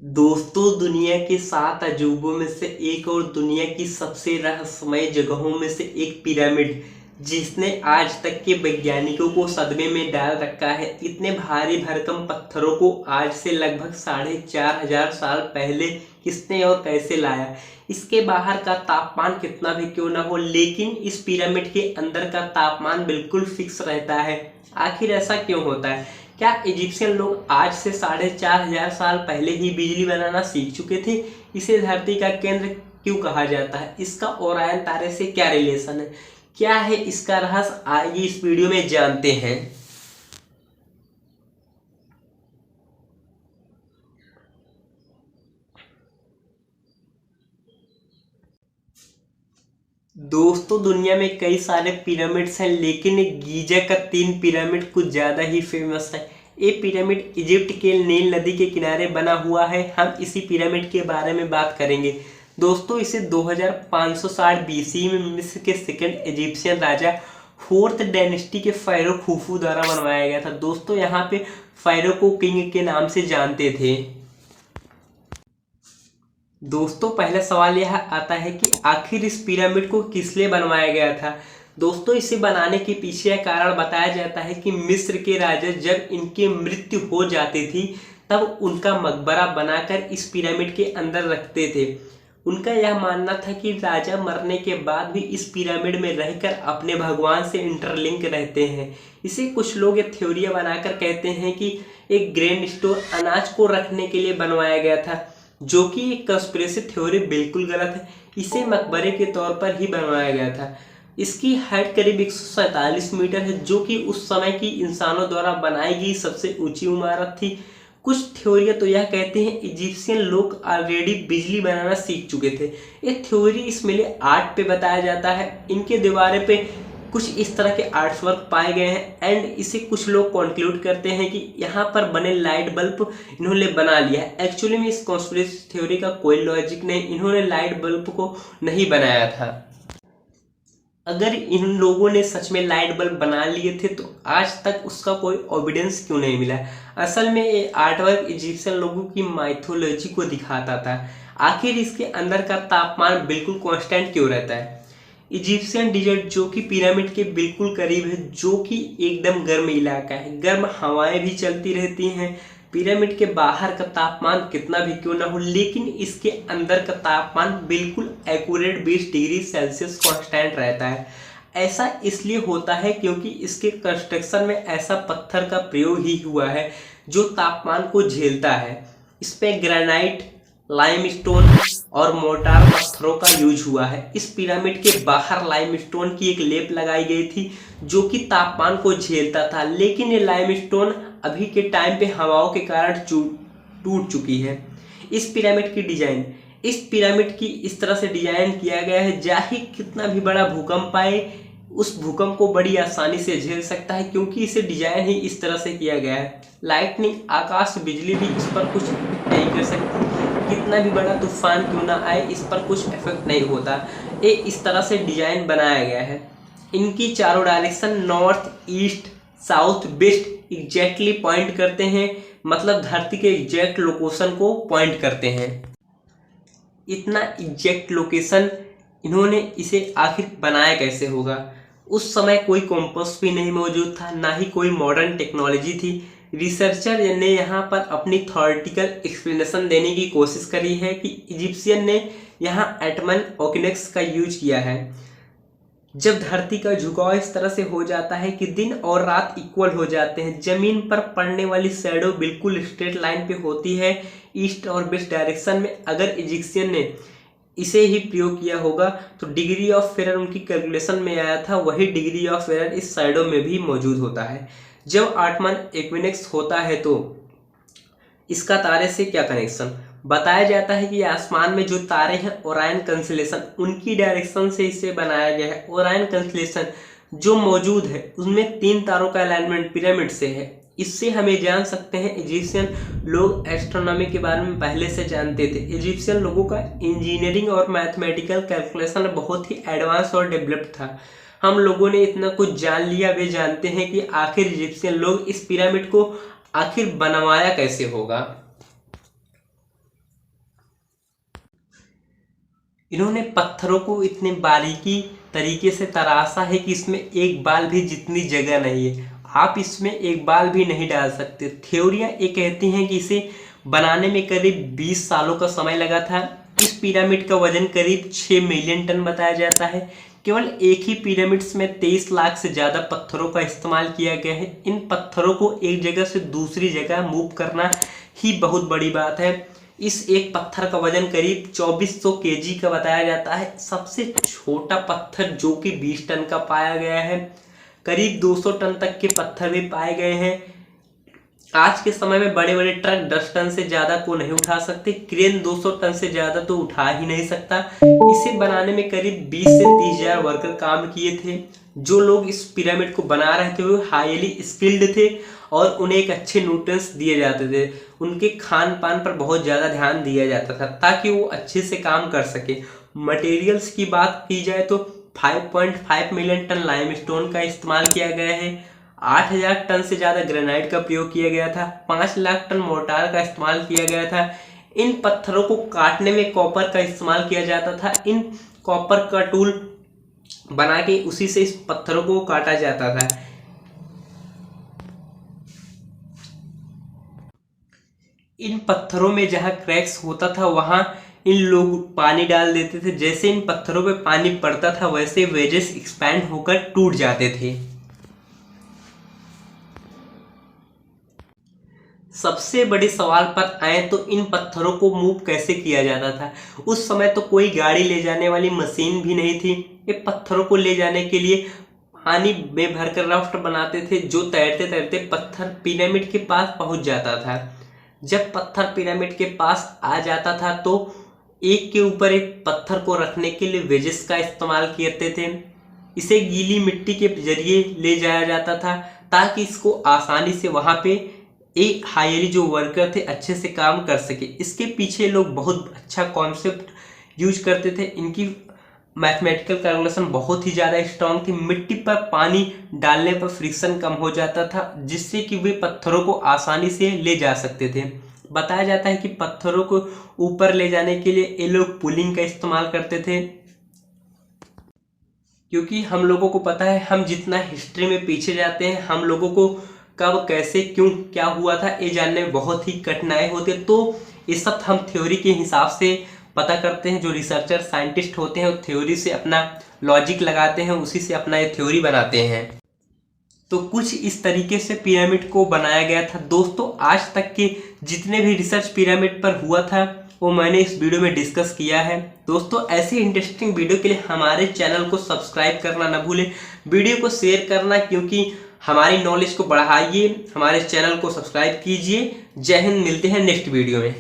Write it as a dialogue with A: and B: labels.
A: दोस्तों, दुनिया के 7 अजूबों में से एक और दुनिया की सबसे रहस्यमय जगहों में से एक पिरामिड, जिसने आज तक के वैज्ञानिकों को सदमे में डाल रखा है। इतने भारी भरकम पत्थरों को आज से लगभग 4,500 साल पहले किसने और कैसे लाया? इसके बाहर का तापमान कितना भी क्यों ना हो, लेकिन इस पिरामिड के अंदर का तापमान बिल्कुल फिक्स रहता है। आखिर ऐसा क्यों होता है? क्या इजिप्शियन लोग आज से 4,500 साल पहले ही बिजली बनाना सीख चुके थे? इसे धरती का केंद्र क्यों कहा जाता है? इसका ओरायन तारे से क्या रिलेशन है? क्या है इसका रहस्य? आइए इस वीडियो में जानते हैं। दोस्तों, दुनिया में कई सारे पिरामिड्स हैं, लेकिन गीजा का 3 पिरामिड कुछ ज़्यादा ही फेमस है। ये पिरामिड इजिप्ट के नील नदी के किनारे बना हुआ है। हम इसी पिरामिड के बारे में बात करेंगे। दोस्तों, इसे 2560 बीसी में मिस्र के सेकंड इजिप्शियन राजा 4th डायनेस्टी के फ़ाराओ खुफू द्वारा बनवाया गया था। दोस्तों, यहाँ पे फ़ाराओ को किंग के नाम से जानते थे। दोस्तों, पहला सवाल यह आता है कि आखिर इस पिरामिड को किस लिए बनवाया गया था। दोस्तों, इसे बनाने के पीछे यह कारण बताया जाता है कि मिस्र के राजा जब इनकी मृत्यु हो जाती थी, तब उनका मकबरा बनाकर इस पिरामिड के अंदर रखते थे। उनका यह मानना था कि राजा मरने के बाद भी इस पिरामिड में रहकर अपने भगवान से इंटरलिंक रहते हैं। इसे कुछ लोग ये थ्योरियाँ बनाकर कहते हैं कि एक ग्रेन स्टोर अनाज को रखने के लिए बनवाया गया था, जो कि एक कंस्पिरेसी थ्योरी बिल्कुल गलत है। इसे मकबरे के तौर पर ही बनवाया गया था। इसकी हाइट करीब 147 मीटर है, जो कि उस समय की इंसानों द्वारा बनाई गई सबसे ऊंची इमारत थी। कुछ थ्योरियाँ तो यह कहते हैं इजिप्शियन लोग ऑलरेडी बिजली बनाना सीख चुके थे। ये थ्योरी इस मिले आर्ट पे बताया जाता है। इनके दीवारें पे कुछ इस तरह के आर्ट्स वर्क पाए गए हैं एंड इसे कुछ लोग कंक्लूड करते हैं कि यहाँ पर बने लाइट बल्ब इन्होंने बना लिया है। एक्चुअली में इस कॉन्स्पिरेसी थ्योरी का कोई लॉजिक नहीं, इन्होंने लाइट बल्ब को नहीं बनाया था। अगर इन लोगों ने सच में लाइट बल्ब बना लिए थे तो आज तक उसका कोई एविडेंस क्यों नहीं मिला? असल में ये आर्टवर्क इजिप्शियन लोगों की माइथोलॉजी को दिखाता था। आखिर इसके अंदर का तापमान बिल्कुल कांस्टेंट क्यों रहता है? इजिप्शियन डिजर्ट, जो कि पिरामिड के बिल्कुल करीब है, जो कि एकदम गर्म इलाका है, गर्म हवाएं भी चलती रहती हैं। पिरामिड के बाहर का तापमान कितना भी क्यों ना हो, लेकिन इसके अंदर का तापमान बिल्कुल एक्यूरेट 20 डिग्री सेल्सियस कांस्टेंट रहता है। ऐसा इसलिए होता है क्योंकि इसके कंस्ट्रक्शन में ऐसा पत्थर का प्रयोग ही हुआ है जो तापमान को झेलता है। इस पे ग्रेनाइट, लाइमस्टोन और मोर्टार पत्थरों का यूज हुआ है। इस पिरामिड के बाहर लाइमस्टोन की एक लेप लगाई गई थी जो कि तापमान को झेलता था, लेकिन ये लाइमस्टोन अभी के टाइम पे हवाओं के कारण टूट चुकी है। इस पिरामिड की डिजाइन, इस पिरामिड की इस तरह से डिजाइन किया गया है चाहे कितना भी बड़ा भूकंप आए, उस भूकंप को बड़ी आसानी से झेल सकता है, क्योंकि इसे डिजाइन ही इस तरह से किया गया है। लाइटनिंग, आकाश, बिजली भी इस पर कुछ नहीं कर सकती। कितना भी बड़ा तूफान क्यों ना आए, इस पर कुछ इफेक्ट नहीं होता। ये इस तरह से डिजाइन बनाया गया है। इनकी चारों direction north, east, south, west exactly point करते हैं, मतलब धरती के एग्जैक्ट लोकेशन को पॉइंट करते हैं। इतना एग्जैक्ट लोकेशन इन्होंने इसे आखिर बनाया कैसे होगा? उस समय कोई कॉम्पास भी नहीं मौजूद था, ना ही कोई मॉडर्न टेक्नोलॉजी थी। रिसर्चर ने यहाँ पर अपनी थ्योरेटिकल एक्सप्लेनेशन देने की कोशिश करी है कि इजिप्शियन ने यहाँ एटमन ओकिनेक्स का यूज किया है। जब धरती का झुकाव इस तरह से हो जाता है कि दिन और रात इक्वल हो जाते हैं, जमीन पर पड़ने वाली शैडो बिल्कुल स्ट्रेट लाइन पे होती है ईस्ट और वेस्ट डायरेक्शन में। अगर इजिप्शियन ने इसे ही प्रयोग किया होगा तो डिग्री ऑफ एरर उनकी कैलकुलेशन में आया था, वही डिग्री ऑफ एरर इस शैडो में भी मौजूद होता है। जब आटमन इक्विनोक्स होता है तो इसका तारे से क्या कनेक्शन? बताया जाता है कि आसमान में जो तारे हैं ओरायन कंस्टेलेशन, उनकी डायरेक्शन से इसे बनाया गया है। ओरायन कंस्टेलेशन जो मौजूद है उसमें 3 तारों का अलाइनमेंट पिरामिड से है। इससे हमें जान सकते हैं इजिप्शियन लोग एस्ट्रोनॉमी के बारे में पहले से जानते थे। इजिप्शियन लोगों का इंजीनियरिंग और मैथमेटिकल कैलकुलेशन बहुत ही एडवांस और डेवलप्ड था। हम लोगों ने इतना कुछ जान लिया, वे जानते हैं कि आखिर इजिप्शियन लोग इस पिरामिड को आखिर बनवाया कैसे होगा। इन्होंने पत्थरों को इतने बारीकी तरीके से तराशा है कि इसमें एक बाल भी जितनी जगह नहीं है, आप इसमें एक बाल भी नहीं डाल सकते। थ्योरियाँ ये कहती हैं कि इसे बनाने में करीब 20 सालों का समय लगा था। इस पिरामिड का वजन करीब 6 मिलियन टन बताया जाता है। केवल एक ही पिरामिड्स में 23 लाख से ज़्यादा पत्थरों का इस्तेमाल किया गया है। इन पत्थरों को एक जगह से दूसरी जगह मूव करना ही बहुत बड़ी बात है। इस एक पत्थर का वजन करीब 2400 केजी का बताया जाता है। सबसे छोटा पत्थर जो कि 20 टन का पाया गया है। करीब 200 टन तक के पत्थर भी पाए गए हैं। आज के समय में बड़े बड़े ट्रक 10 टन से ज़्यादा को नहीं उठा सकते। क्रेन 200 टन से ज़्यादा तो उठा ही नहीं सकता। इसे बनाने में करीब 20 से 30 हजार वर्कर काम किए थे। जो लोग इस पिरामिड को बना रहे थे वो हाईली स्किल्ड थे और उन्हें एक अच्छे न्यूट्रिएंट्स दिए जाते थे। उनके खान पान पर बहुत ज़्यादा ध्यान दिया जाता था ताकि वो अच्छे से काम कर सके। मटेरियल्स की बात की जाए तो 5.5 मिलियन टन लाइमस्टोन का इस्तेमाल किया गया है। 8000 टन से ज़्यादा ग्रेनाइट का प्रयोग किया गया था। 5 लाख टन मोर्टार का इस्तेमाल किया गया था। इन पत्थरों को काटने में कॉपर का इस्तेमाल किया जाता था। इन कॉपर का टूल बना के उसी से इस पत्थरों को काटा जाता था। इन पत्थरों में जहाँ क्रैक्स होता था वहाँ इन लोग पानी डाल देते थे। जैसे इन पत्थरों पे पानी पड़ता था वैसे वेजेस एक्सपैंड होकर टूट जाते थे। सबसे बड़े सवाल पर आए तो इन पत्थरों को मूव कैसे किया जाता था। उस समय तो कोई गाड़ी ले जाने वाली मशीन भी नहीं थी। ये पत्थरों को ले जाने के लिए पानी में भरकर राफ्ट बनाते थे जो तैरते तैरते पत्थर पिरामिड के पास पहुंच जाता था। जब पत्थर पिरामिड के पास आ जाता था तो एक के ऊपर एक पत्थर को रखने के लिए वेजेस का इस्तेमाल करते थे। इसे गीली मिट्टी के जरिए ले जाया जाता था ताकि इसको आसानी से वहाँ पे एक हाईली जो वर्कर थे अच्छे से काम कर सके। इसके पीछे लोग बहुत अच्छा कॉन्सेप्ट यूज करते थे। इनकी मैथमेटिकल कैलकुलेशन बहुत ही ज़्यादा स्ट्रांग थी। मिट्टी पर पानी डालने पर फ्रिक्शन कम हो जाता था जिससे कि वे पत्थरों को आसानी से ले जा सकते थे। बताया जाता है कि पत्थरों को ऊपर ले जाने के लिए ये लोग पुलिंग का इस्तेमाल करते थे, क्योंकि हम लोगों को पता है हम जितना हिस्ट्री में पीछे जाते हैं हम लोगों को कब कैसे क्यों क्या हुआ था ये जानने में बहुत ही कठिनाई होती है। तो ये सब हम थ्योरी के हिसाब से पता करते हैं। जो रिसर्चर साइंटिस्ट होते हैं वो थ्योरी से अपना लॉजिक लगाते हैं, उसी से अपना ये थ्योरी बनाते हैं। तो कुछ इस तरीके से पिरामिड को बनाया गया था। दोस्तों आज तक के जितने भी रिसर्च पिरामिड पर हुआ था वो मैंने इस वीडियो में डिस्कस किया है। दोस्तों ऐसे इंटरेस्टिंग वीडियो के लिए हमारे चैनल को सब्सक्राइब करना ना भूलें, वीडियो को शेयर करना, क्योंकि हमारी नॉलेज को बढ़ाइए। हमारे चैनल को सब्सक्राइब कीजिए। जय हिंद, मिलते हैं नेक्स्ट वीडियो में।